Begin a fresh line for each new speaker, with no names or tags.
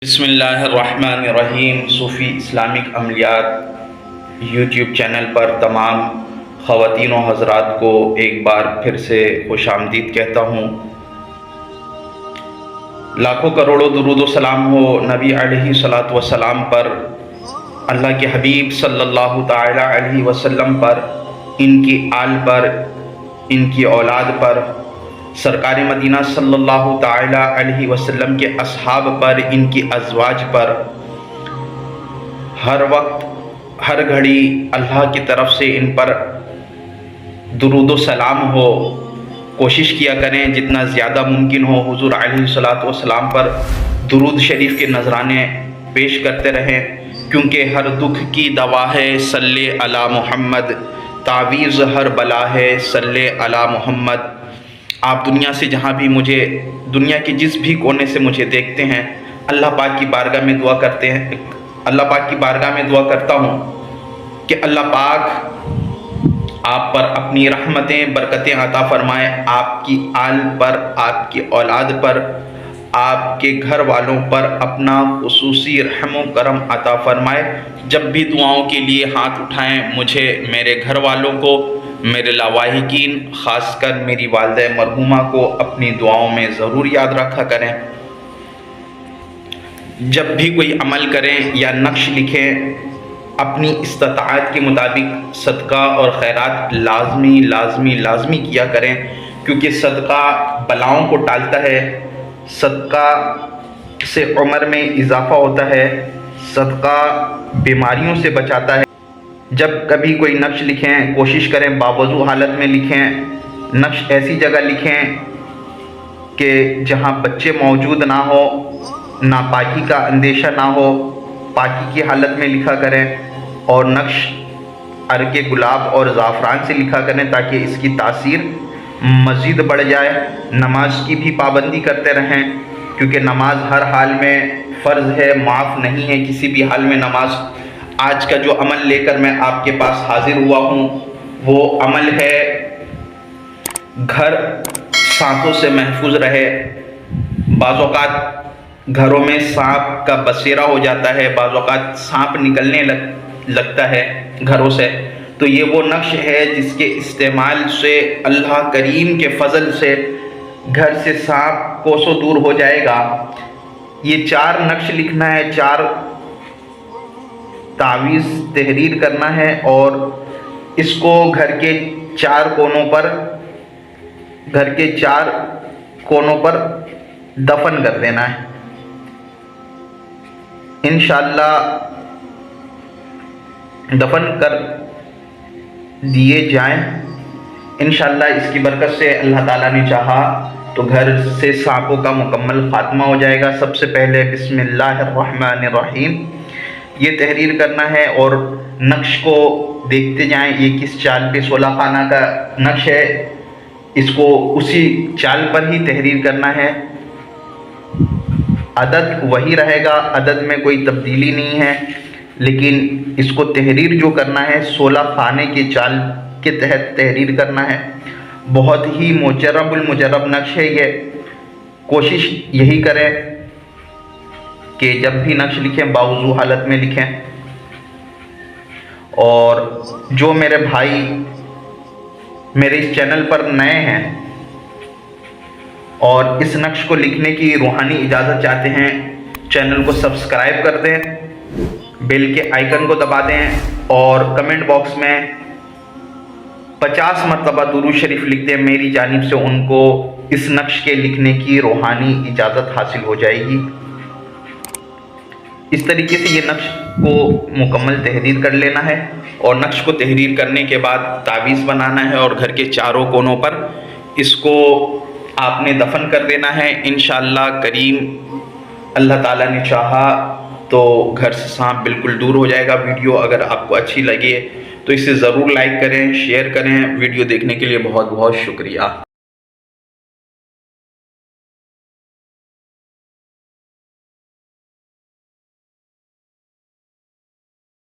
بسم اللہ الرحمن الرحیم۔ صوفی اسلامک عملیات یوٹیوب چینل پر تمام خواتین و حضرات کو ایک بار پھر سے خوش آمدید کہتا ہوں۔ لاکھوں کروڑوں درود و سلام ہو نبی علیہ الصلوۃ والسلام پر، اللہ کے حبیب صلی اللہ تعالی علیہ وسلم پر، ان کی آل پر، ان کی اولاد پر، سرکار مدینہ صلی اللہ تعالی علیہ وسلم کے اصحاب پر، ان کی ازواج پر، ہر وقت ہر گھڑی اللہ کی طرف سے ان پر درود و سلام ہو۔ کوشش کیا کریں جتنا زیادہ ممکن ہو حضور علیہ الصلوۃ والسلام پر درود شریف کے نذرانے پیش کرتے رہیں، کیونکہ ہر دکھ کی دوا ہے صلی علی محمد، تعویذ ہر بلا ہے صلی علی محمد۔ آپ دنیا سے جہاں بھی دنیا کے جس بھی کونے سے مجھے دیکھتے ہیں، اللہ پاک کی بارگاہ میں دعا کرتا ہوں کہ اللہ پاک آپ پر اپنی رحمتیں برکتیں عطا فرمائے، آپ کی آل پر، آپ کی اولاد پر، آپ کے گھر والوں پر اپنا خصوصی رحم و کرم عطا فرمائے۔ جب بھی دعاؤں کے لیے ہاتھ اٹھائیں، مجھے، میرے گھر والوں کو، میرے لاواحقین، خاص کر میری والدہ مرحومہ کو اپنی دعاؤں میں ضرور یاد رکھا کریں۔ جب بھی کوئی عمل کریں یا نقش لکھیں، اپنی استطاعت کے مطابق صدقہ اور خیرات لازمی کیا کریں، کیونکہ صدقہ بلاؤں کو ٹالتا ہے، صدقہ سے عمر میں اضافہ ہوتا ہے، صدقہ بیماریوں سے بچاتا ہے۔ جب کبھی کوئی نقش لکھیں، کوشش کریں باوضو حالت میں لکھیں۔ نقش ایسی جگہ لکھیں کہ جہاں بچے موجود نہ ہو، ناپاکی کا اندیشہ نہ ہو، پاکی کی حالت میں لکھا کریں، اور نقش عرق گلاب اور زعفران سے لکھا کریں تاکہ اس کی تاثیر مزید بڑھ جائے۔ نماز کی بھی پابندی کرتے رہیں، کیونکہ نماز ہر حال میں فرض ہے، معاف نہیں ہے کسی بھی حال میں نماز۔ آج کا جو عمل لے کر میں آپ کے پاس حاضر ہوا ہوں وہ عمل ہے گھر سانپوں سے محفوظ رہے۔ بعض اوقات گھروں میں سانپ کا بسیرا ہو جاتا ہے، بعض اوقات سانپ نکلنے لگتا ہے گھروں سے، تو یہ وہ نقش ہے جس کے استعمال سے اللہ کریم کے فضل سے گھر سے سانپ کوسوں دور ہو جائے گا۔ یہ 4 نقش لکھنا ہے، 4 تعویذ تحریر کرنا ہے، اور اس کو گھر کے 4 کونوں پر دفن کر دینا ہے۔ انشاءاللہ دفن کر دیے جائیں، انشاءاللہ اس کی برکت سے اللہ تعالیٰ نے چاہا تو گھر سے سانپوں کا مکمل خاتمہ ہو جائے گا۔ سب سے پہلے بسم اللہ الرحمن الرحیم یہ تحریر کرنا ہے، اور نقش کو دیکھتے جائیں، یہ کس چال پہ 16 خانہ کا نقش ہے، اس کو اسی چال پر ہی تحریر کرنا ہے۔ عدد وہی رہے گا، عدد میں کوئی تبدیلی نہیں ہے، لیکن اس کو تحریر جو کرنا ہے 16 خانے کے چال کے تحت تحریر کرنا ہے۔ بہت ہی مجرب المجرب نقش ہے یہ، کوشش یہی کریں کہ جب بھی نقش لکھیں باوضو حالت میں لکھیں۔ اور جو میرے بھائی میرے اس چینل پر نئے ہیں اور اس نقش کو لکھنے کی روحانی اجازت چاہتے ہیں، چینل کو سبسکرائب کر دیں، بیل کے آئیکن کو دبا دیں، اور کمنٹ باکس میں 50 مرتبہ درود شریف لکھ دیں، میری جانب سے ان کو اس نقش کے لکھنے کی روحانی اجازت حاصل ہو جائے گی۔ اس طریقے سے یہ نقش کو مکمل تحریر کر لینا ہے، اور نقش کو تحریر کرنے کے بعد تعویذ بنانا ہے، اور گھر کے 4 کونوں پر اس کو آپ نے دفن کر دینا ہے۔ انشاءاللہ کریم اللہ تعالیٰ نے چاہا تو گھر سے سانپ بالکل دور ہو جائے گا۔ ویڈیو اگر آپ کو اچھی لگے تو اسے ضرور لائک کریں، شیئر کریں۔ ویڈیو دیکھنے کے لیے بہت بہت شکریہ۔